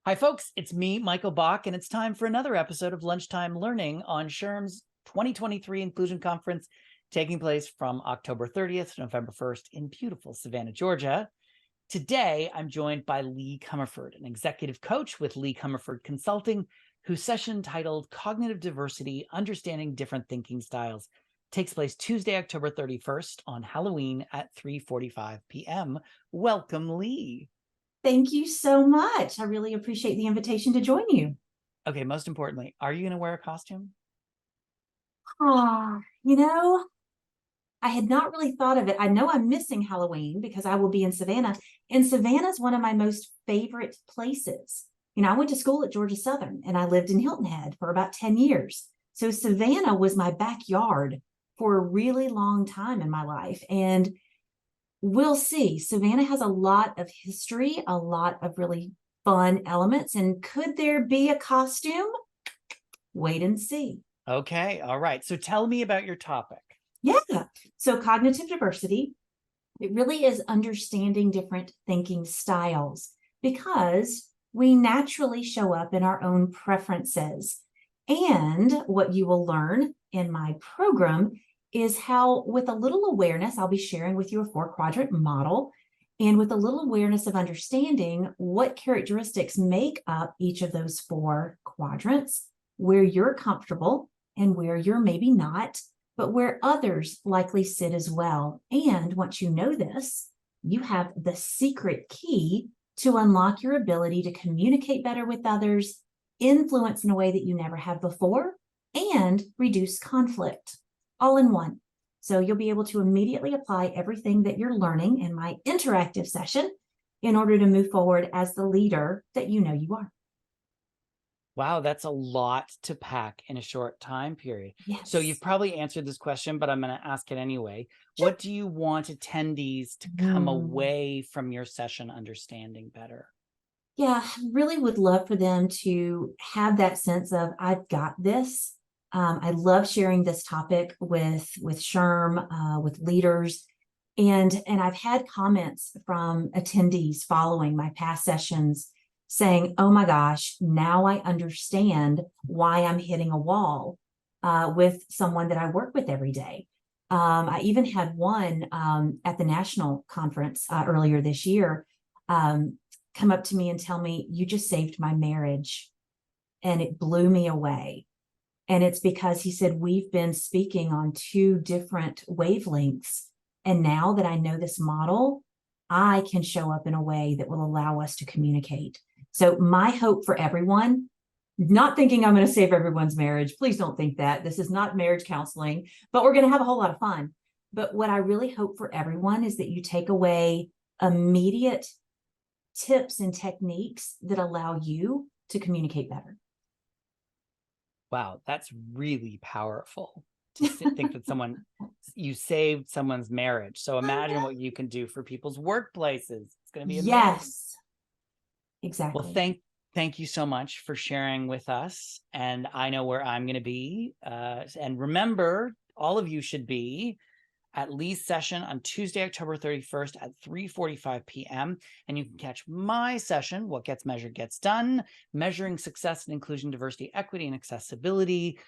Hi, folks. It's me, Michael Bach, and it's time for another episode of Lunchtime Learning on SHRM's 2023 Inclusion Conference, taking place from October 30th to November 1st in beautiful Savannah, Georgia. Today, I'm joined by Lei Comerford, an executive coach with Lei Comerford Consulting, whose session titled Cognitive Diversity, Understanding Different Thinking Styles takes place Tuesday, October 31st on Halloween at 3:45 p.m. Welcome, Lei. Thank you so much. I really appreciate the invitation to join you. Okay, most importantly, are you going to wear a costume? Ah, I had not really thought of it. I know I'm missing Halloween because I will be in Savannah, and Savannah is one of my most favorite places. I went to school at Georgia Southern and I lived in Hilton Head for about 10 years. So Savannah was my backyard for a really long time in my life. And we'll see. Savannah has a lot of history, a lot of really fun elements. And could there be a costume? Wait and see. Okay, all right. So tell me about your topic. Yeah. So cognitive diversity, it really is understanding different thinking styles because we naturally show up in our own preferences. And what you will learn in my program is how, with a little awareness, I'll be sharing with you a 4-quadrant model. And with a little awareness of understanding what characteristics make up each of those 4 quadrants, where you're comfortable and where you're maybe not, but where others likely sit as well. And once you know this, you have the secret key to unlock your ability to communicate better with others, influence in a way that you never have before, and reduce conflict, all in one. So you'll be able to immediately apply everything that you're learning in my interactive session in order to move forward as the leader that you know you are. Wow, that's a lot to pack in a short time period. Yes. So you've probably answered this question, but I'm going to ask it anyway. Sure. What do you want attendees to come away from your session understanding better? Yeah, really would love for them to have that sense of, I've got this. I love sharing this topic with SHRM, with leaders. And I've had comments from attendees following my past sessions saying, oh my gosh, now I understand why I'm hitting a wall with someone that I work with every day. I even had one at the national conference earlier this year come up to me and tell me, you just saved my marriage. And it blew me away. And it's because he said, we've been speaking on 2 different wavelengths. And now that I know this model, I can show up in a way that will allow us to communicate. So my hope for everyone, not thinking I'm going to save everyone's marriage. Please don't think that. This is not marriage counseling, but we're going to have a whole lot of fun. But what I really hope for everyone is that you take away immediate tips and techniques that allow you to communicate better. Wow, that's really powerful to think that you saved someone's marriage. So imagine what you can do for people's workplaces. It's going to be amazing. Yes, exactly. Well, thank you so much for sharing with us. And I know where I'm going to be. And remember, all of you should be at Lei's session on Tuesday, October 31st at 3:45 p.m. And you can catch my session, What Gets Measured Gets Done, Measuring Success in Inclusion, Diversity, Equity, and Accessibility,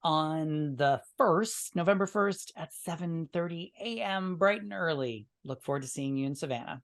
on the 1st, November 1st at 7:30 a.m. bright and early. Look forward to seeing you in Savannah.